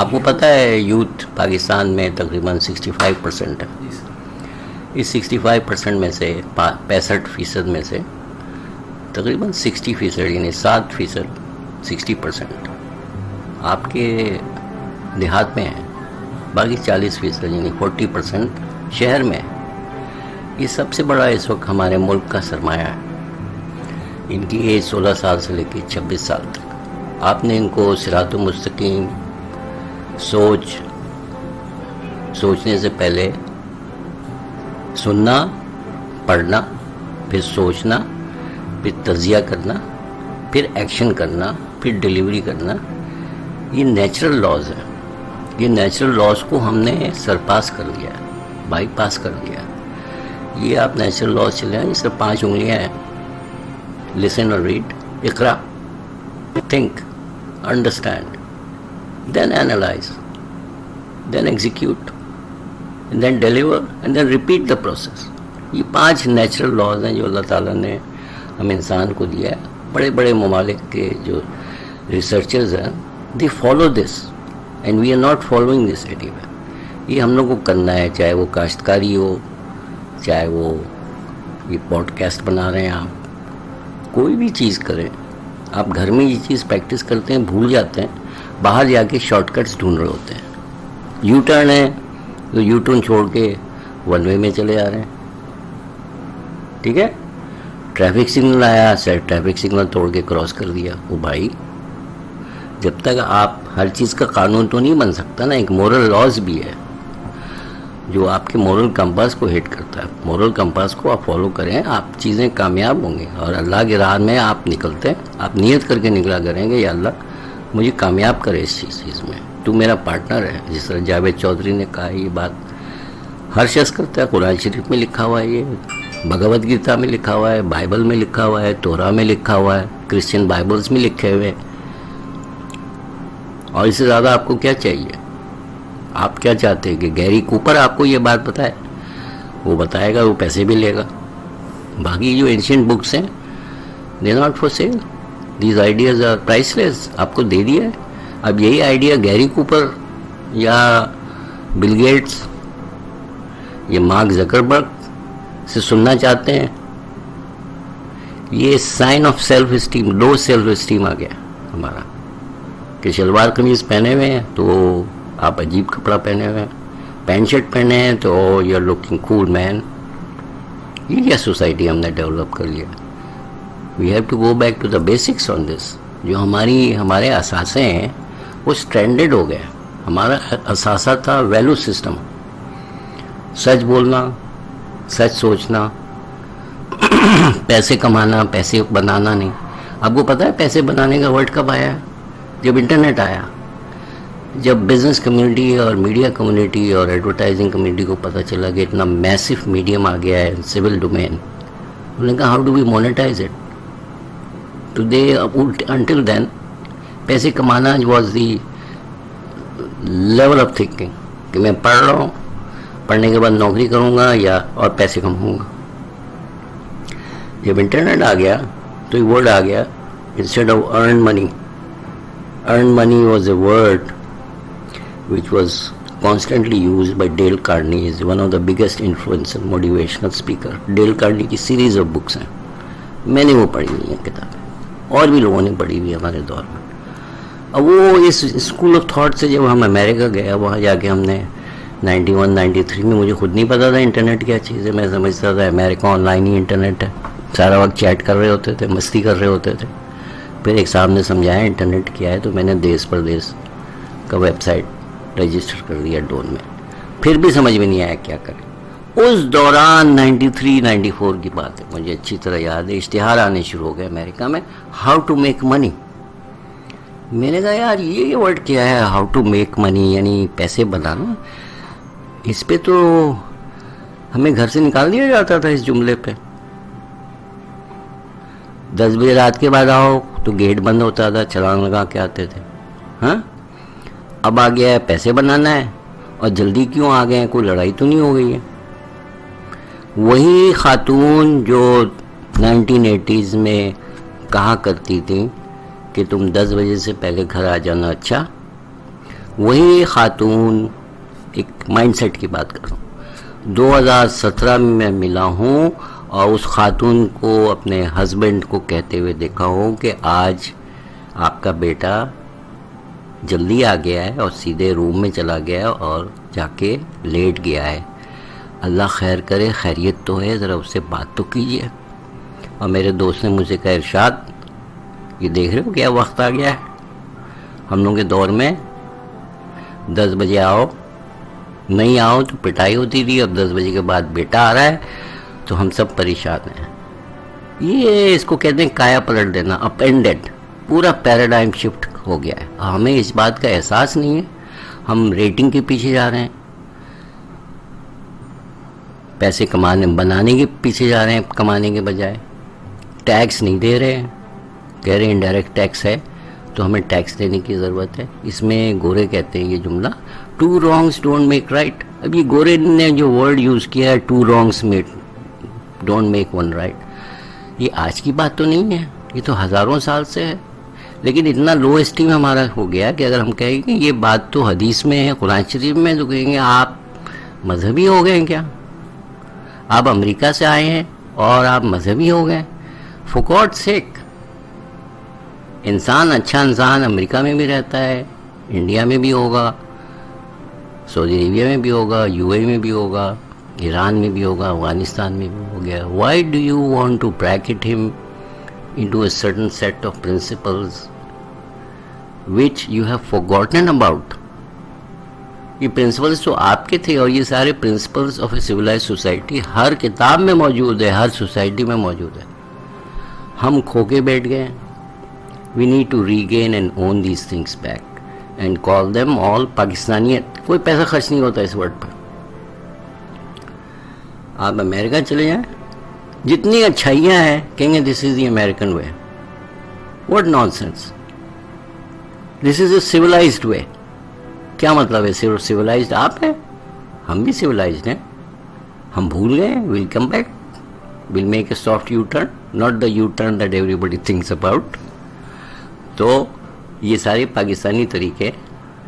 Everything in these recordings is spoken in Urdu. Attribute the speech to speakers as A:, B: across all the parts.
A: آپ کو پتہ ہے یوتھ پاکستان میں تقریباً 65% ہے. اس 65% میں سے 65% میں سے تقریباً 60% یعنی 7%، 60% آپ کے دیہات میں ہیں، باقی 40% یعنی 40% شہر میں ہے. یہ سب سے بڑا اس وقت ہمارے ملک کا سرمایہ ہے. ان کی ایج 16 سال سے لے کے 26 سال تک. آپ نے ان کو صراط مستقیم سوچنے سے پہلے سننا، پڑھنا، پھر سوچنا، پھر تجزیہ کرنا، پھر ایکشن کرنا، پھر ڈیلیوری کرنا. یہ نیچرل لاز ہے. یہ نیچرل لاز کو ہم نے سرپاس کر دیا ہے، بائی پاس کر دیا. یہ آپ نیچرل لاز چلے ہیں، اس سے 5 انگلیاں ہیں: لسن اور ریڈ، اقرا، think, understand, then analyze, then execute, then deliver and then repeat the process. یہ 5 نیچرل لاز ہیں جو اللہ تعالیٰ نے ہم انسان کو دیا ہے. بڑے بڑے ممالک کے جو ریسرچرز ہیں they follow this and we are not following this ایٹی وے. یہ ہم لوگ کو کرنا ہے، چاہے وہ کاشتکاری ہو، چاہے وہ یہ پوڈ کاسٹ بنا رہے ہیں، آپ کوئی بھی چیز کریں. آپ گھر میں یہ چیز پریکٹس کرتے ہیں، بھول جاتے ہیں، باہر جا کے شارٹ کٹس ڈھونڈ رہے ہوتے ہیں. یو ٹرن ہے تو یو ٹرن چھوڑ کے ون وے میں چلے جا رہے ہیں. ٹھیک ہے، ٹریفک سگنل آیا، ٹریفک سگنل توڑ کے کراس کر دیا. وہ بھائی، جب تک آپ ہر چیز کا قانون تو نہیں بن سکتا نا. ایک مورل لاز بھی ہے جو آپ کے مورل کمپاس کو ہٹ کرتا ہے. مورل کمپاس کو آپ فالو کریں، آپ چیزیں کامیاب ہوں گے. اور اللہ کی راہ میں آپ نکلتے ہیں، آپ نیت کر کے نکلا کریں گے، یا اللہ مجھے کامیاب کرے اس چیز میں، تو میرا پارٹنر ہے. جس طرح جاوید چودھری نے کہا، یہ بات ہر شخص کرتا ہے. قرآن شریف میں لکھا ہوا ہے، یہ بھگوت گیتا میں لکھا ہوا ہے، بائبل میں لکھا ہوا ہے، تورا میں لکھا ہوا ہے، کرسچن بائبلز میں لکھے ہوئے. اور اس سے زیادہ آپ کو کیا چاہیے؟ آپ کیا چاہتے ہیں کہ گیری کوپر آپ کو یہ بات بتائے؟ وہ بتائے گا، وہ پیسے بھی لے گا. باقی جو اینشینٹ بکس ہیں they not for sale. These ideas are priceless. آپ کو دے دیا ہے. اب یہی آئیڈیا گیری کوپر یا بل گیٹس یا مارک زکربرگ سے سننا چاہتے ہیں. یہ sign of self esteem, low self esteem آ گیا ہمارا، کہ شلوار قمیض پہنے ہوئے ہیں تو آپ عجیب کپڑا پہنے ہوئے ہیں، پینٹ شرٹ پہنے ہیں تو you are looking cool man. یہ کیا سوسائٹی ہم نے ڈیولپ کر لیا؟ We have to go back to the basics on this. جو ہمارے اثاثے ہیں وہ اسٹینڈرڈ ہو گئے. ہمارا اثاثہ تھا ویلو سسٹم، سچ بولنا، سچ سوچنا، پیسے کمانا، پیسے بنانا نہیں. آپ کو پتہ ہے پیسے بنانے کا ورڈ کب آیا؟ جب انٹرنیٹ آیا. جب بزنس کمیونٹی اور میڈیا کمیونٹی اور ایڈورٹائزنگ کمیونٹی کو پتہ چلا کہ اتنا میسو میڈیم آ گیا ہے، سول ڈومین، انہوں نے کہا how do we monetize it. Today until then پیسے کمانا was the level of thinking کہ میں پڑھ رہا ہوں، پڑھنے کے بعد نوکری کروں گا یا اور پیسے کماؤں گا. جب انٹرنیٹ آ گیا تو یہ ورڈ آ گیا، instead of earn money. Earn money was a word which was constantly used by Dale Carnegie. He is one of the biggest influential motivational speaker. Dale Carnegie کی سیریز آف بکس ہیں، میں نے وہ پڑھی ہوئی ہیں کتابیں، اور بھی لوگوں نے پڑھی ہوئی ہے ہمارے دور میں. اب وہ اس اسکول آف تھاٹ سے جب ہم امریکہ گئے، وہاں جا کے ہم نے 91 93 میں، مجھے خود نہیں پتا تھا انٹرنیٹ کیا چیز ہے. میں سمجھتا تھا امریکہ آن لائن ہی انٹرنیٹ ہے، سارا وقت چیٹ کر رہے ہوتے تھے، مستی کر رہے ہوتے تھے. پھر ایک صاحب نے سمجھایا انٹرنیٹ کیا ہے، تو میں نے دیس پردیس کا ویب سائٹ رجسٹر کر دیا ڈون میں. پھر بھی سمجھ میں نہیں آیا کیا کریں. اس دوران 93 94 کی بات ہے، مجھے اچھی طرح یاد ہے. اشتہار آنے شروع ہو گئے امریکہ میں، ہاؤ ٹو میک منی. میں نے کہا یار یہ ورڈ کیا ہے، ہاؤ ٹو میک منی یعنی پیسے بنانا. اس پہ تو ہمیں گھر سے نکال دیا جاتا تھا اس جملے پہ. 10 بجے رات کے بعد آؤ تو گیٹ بند ہوتا تھا، چھلانگ لگا کے آتے تھے. ہاں، اب آ گیا ہے پیسے بنانا ہے. اور جلدی کیوں آ گئے ہیں؟ کوئی لڑائی تو نہیں ہو گئی ہے؟ وہی خاتون جو 1980s میں کہا کرتی تھی کہ تم 10 بجے سے پہلے گھر آ جانا، اچھا وہی خاتون، ایک مائنڈ سیٹ کی بات کر رہا ہوں، 2017 میں میں ملا ہوں اور اس خاتون کو اپنے ہسبینڈ کو کہتے ہوئے دیکھا ہوں کہ آج آپ کا بیٹا جلدی آ گیا ہے اور سیدھے روم میں چلا گیا ہے اور جا کے لیٹ گیا ہے، اللہ خیر کرے، خیریت تو ہے، ذرا اس سے بات تو کیجیے۔ اور میرے دوست نے مجھے کہا ارشاد یہ دیکھ رہے ہو کیا وقت آ گیا ہے، ہم لوگوں کے دور میں 10 بجے آؤ، نہیں آؤ تو پٹائی ہوتی تھی، اب 10 بجے کے بعد بیٹا آ رہا ہے تو ہم سب پریشان ہیں۔ یہ اس کو کہتے ہیں کایا پلٹ دینا، اپ اینڈڈ، پورا پیراڈائم شفٹ ہو گیا ہے۔ ہمیں اس بات کا احساس نہیں ہے، ہم ریٹنگ کے پیچھے جا رہے ہیں، پیسے بنانے کے پیچھے جا رہے ہیں کمانے کے بجائے، ٹیکس نہیں دے رہے ہیں، کہہ رہے ہیں انڈائریکٹ ٹیکس ہے تو ہمیں ٹیکس دینے کی ضرورت ہے۔ اس میں گورے کہتے ہیں یہ جملہ، two wrongs don't make right. اب یہ گورے نے جو ورڈ یوز کیا ہے two wrongs don't make one right, یہ آج کی بات تو نہیں ہے، یہ تو ہزاروں سال سے ہے، لیکن اتنا لو اسٹیم ہمارا ہو گیا کہ اگر ہم کہیں گے یہ بات تو حدیث میں ہے، قرآن شریف میں، تو کہیں گے آپ مذہبی ہو گئے ہیں کیا، آپ امریکہ سے آئے ہیں اور آپ مذہبی ہو گئے؟ فار گاڈ سیک، انسان اچھا انسان امریکہ میں بھی رہتا ہے، انڈیا میں بھی ہوگا، سعودی عربیہ میں بھی ہوگا، یو اے میں بھی ہوگا، ایران میں بھی ہوگا، افغانستان میں بھی ہو گیا۔ Why do you want to bracket ہم into a certain set of principles which you have forgotten about؟ یہ پرنسپلز تو آپ کے تھے، اور یہ سارے principles of a civilise society ہر کتاب میں موجود ہے، ہر سوسائٹی میں موجود ہے، ہم کھو کے بیٹھ گئے ہیں۔ We need to regain and own these things back and call them all پاکستانیت۔ کوئی پیسہ خرچ نہیں ہوتا اس ورڈ پر۔ آپ امریکہ چلے جائیں، جتنی اچھائیاں ہیں کہیں گے this is the American way. What nonsense, this is a civilised way. کیا مطلب ہے سویلائزڈ آپ ہیں؟ ہم بھی سویلائزڈ ہیں، ہم بھول گئے، we'll come back, we'll make a soft U turn, not the U turn that ایوری بڈی تھنکس اباؤٹ۔ تو یہ سارے پاکستانی طریقے،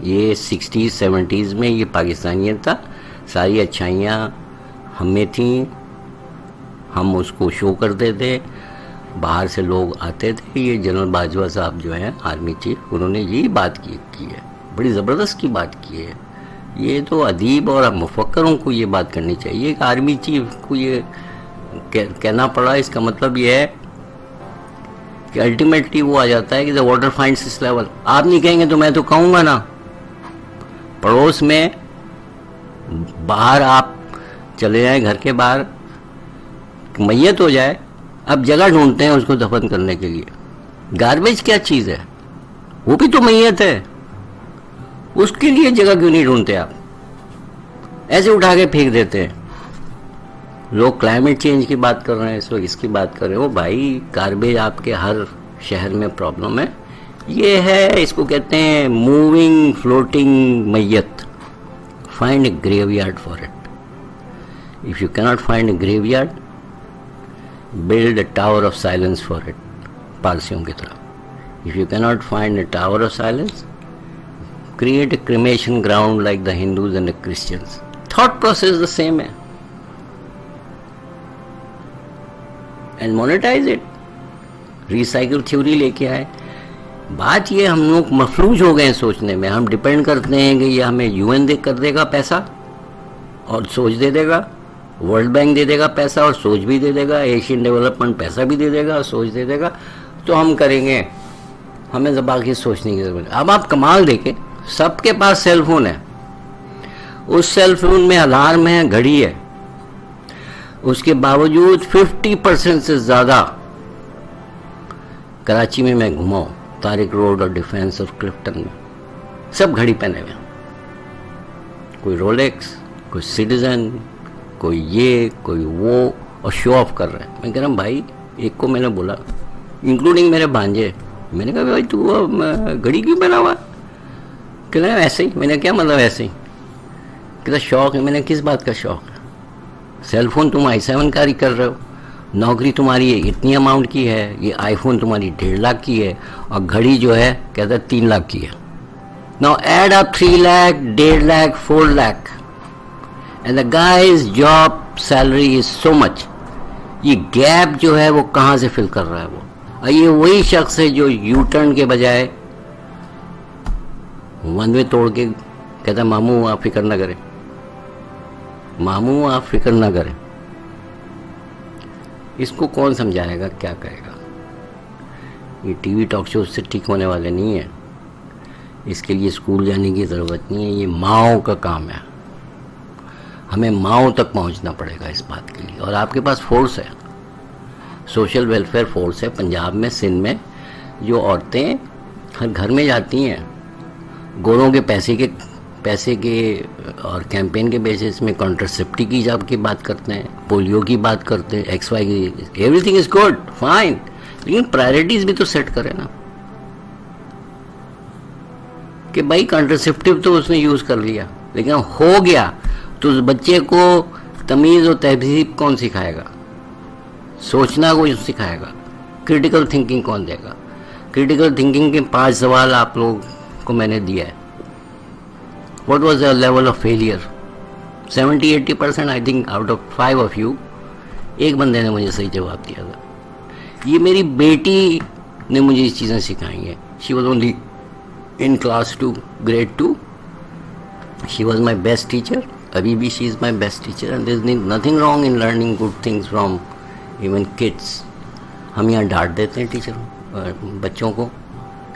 A: یہ 60s 70s میں یہ پاکستانیت تھا، ساری اچھائیاں ہم میں تھیں، ہم اس کو شو کرتے تھے، باہر سے لوگ آتے تھے۔ یہ جنرل باجوہ صاحب جو ہیں آرمی چیف، انہوں نے یہی بات کی ہے، بڑی زبردست کی بات کی ہے۔ یہ تو ادیب اور مفکروں کو یہ بات کرنی چاہیے کہ آرمی چیف کو یہ کہنا پڑا، اس کا مطلب یہ ہے کہ الٹیمیٹلی وہ آ جاتا ہے کہ the water finds its level۔ آپ نہیں کہیں گے تو میں تو کہوں گا نا، پڑوس میں باہر آپ چلے جائیں، گھر کے باہر میت ہو جائے، اب جگہ ڈھونڈتے ہیں اس کو دفن کرنے کے لیے۔ گاربیج کیا چیز ہے، وہ بھی تو میت ہے، اس کے لیے جگہ کیوں نہیں ڈھونڈتے آپ؟ ایسے اٹھا کے پھینک دیتے ہیں۔ لوگ کلائمیٹ چینج کی بات کر رہے ہیں اس وقت، اس کی بات کر رہے ہو، بھائی گاربیج آپ کے ہر شہر میں پرابلم ہے۔ یہ ہے، اس کو کہتے ہیں موونگ فلوٹنگ میت۔ Find a graveyard for it. If you cannot find a graveyard, build a tower of silence for it، پارسیوں کی طرح۔ if you cannot find a tower of silence، create a cremation ground like the Hindus and the Christians۔ thought process the same ہے، and monetize it۔ recycle theory لے کے آئے۔ بات یہ ہم لوگ مفلوج ہو گئے ہیں سوچنے میں، ہم ڈپینڈ کرتے ہیں کہ یہ ہمیں UN دے کر دے گا پیسہ اور سوچ دے دے گا، ورلڈ بینک دے دے گا پیسہ اور سوچ بھی دے دے گا، ایشین ڈیولپمنٹ پیسہ بھی دے دے گا اور سوچ دے دے گا، تو ہم کریں گے، ہمیں باقی سوچنے کی ضرورت ہے۔ اب آپ کمال دیکھیں، سب کے پاس سیل فون ہے، اس سیل فون میں الارم ہے، گھڑی ہے، اس کے باوجود 50% سے زیادہ کراچی میں گھماؤں، طارق روڈ اور ڈیفینس اور کلفٹن میں، سب گھڑی پہنے ہوئے، کوئی رولیکس، کوئی سٹیزن، کوئی یہ کوئی وہ، اور شو آف کر رہے ہیں۔ میں کہہ رہا ہوں بھائی، ایک کو میں نے بولا انکلوڈنگ میرے بھانجے، میں نے کہا بھائی تو گھڑی کیوں پہنا ہوا؟ کہ نہیں ایسے ہی۔ میں نے کیا مطلب ایسے ہی؟ کہتا شوق ہے۔ میں نے کس بات کا شوق ہے؟ سیل فون تم i7 کاری کر رہے ہو، نوکری تمہاری اتنی اماؤنٹ کی ہے، یہ آئی فون تمہاری 1.5 لاکھ کی ہے، اور گھڑی جو ہے کہتا ہے 3 لاکھ کی ہے۔ Now add up 3 lakh, 1.5 lakh, 4 lakh, and the guy's job salary is so much. یہ گیپ جو ہے وہ کہاں سے فل کر رہا ہے وہ؟ اور یہ وہی شخص ہے جو یو ٹرن کے بجائے ون وے توڑ کے کہتا ہے ماموں آپ فکر نہ کریں، ماموں آپ فکر نہ کریں. اس کو کون سمجھائے گا، کیا کہے گا؟ یہ ٹی وی ٹاک شو سے ٹھیک ہونے والے نہیں ہیں. اس کے لیے اسکول جانے کی ضرورت نہیں ہے. یہ ماؤں کا کام ہے. ہمیں ماؤں تک پہنچنا پڑے گا اس بات کے لیے. اور آپ کے پاس فورس ہے، سوشل ویلفیئر فورس ہے پنجاب میں، سندھ میں، جو عورتیں ہر گھر میں جاتی ہیں، گوروں کے پیسے کے اور کیمپین کے بیسس میں کانٹرسیپٹی کی جاب کی بات کرتے ہیں، پولیو کی بات کرتے ہیں، ایکس وائی کی. Everything is good fine, لیکن پرائرٹیز بھی تو سیٹ کرے نا. کہ بھائی کانٹرسیپٹیو تو اس نے یوز کر لیا، لیکن ہو گیا تو اس بچے کو تمیز و تہذیب کون سکھائے گا؟ سوچنا کون سکھائے گا؟ کریٹیکل تھنکنگ کون دے گا؟ کریٹیکل تھنکنگ کے 5 سوال آپ لوگ کو میں نے دیا ہے. What was the level of failure? 70-80% I think out of 5 of you, ایک بندے نے مجھے صحیح جواب دیا تھا. یہ میری بیٹی نے مجھے یہ چیزیں سکھائی ہیں. She was only in class 2, grade 2. She was my best teacher. Abhi bhi she is my best teacher, and there is nothing wrong in learning good things from even kids. ہم یہاں ڈانٹ دیتے ہیں ٹیچروں بچوں کو،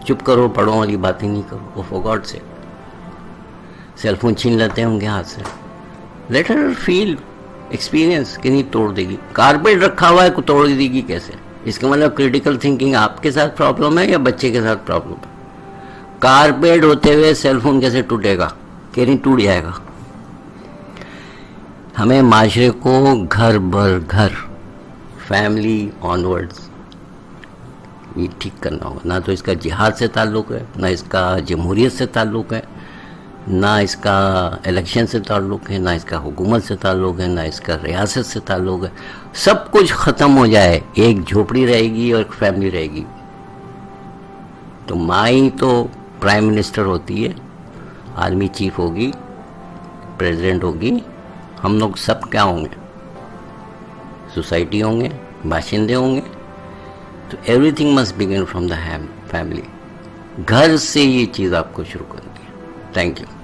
A: چپ کرو پڑھو والی باتیں نہیں کرو. وہ فار گاڈ سے سیل فون چھین لیتے ہیں ان کے ہاتھ سے. لیٹ ہر فیل ایکسپیرئنس کہ نہیں توڑ دے گی. کارپیٹ رکھا ہوا ہے کو توڑ دے گی کیسے؟ اس کا مطلب کریٹیکل تھنکنگ آپ کے ساتھ پرابلم ہے یا بچے کے ساتھ پرابلم ہے؟ کارپیٹ ہوتے ہوئے سیل فون کیسے ٹوٹے گا؟ کہ نہیں ٹوٹ جائے گا. ہمیں معاشرے کو گھر بر گھر، فیملی آنورڈز یہ ٹھیک کرنا ہوگا. نہ تو اس کا جہاد سے تعلق ہے، نہ اس کا جمہوریت سے تعلق ہے، نہ اس کا الیکشن سے تعلق ہے، نہ اس کا حکومت سے تعلق ہے، نہ اس کا ریاست سے تعلق ہے. سب کچھ ختم ہو جائے، ایک جھوپڑی رہے گی اور ایک فیملی رہے گی. تو ماں ہی تو پرائم منسٹر ہوتی ہے، آرمی چیف ہوگی، پریزیڈنٹ ہوگی. ہم لوگ سب کیا ہوں گے؟ سوسائٹی ہوں گے، باشندے ہوں گے. تو every thing must begin from the family. گھر سے یہ چیز آپ کو شروع کرنی ہے. Thank you.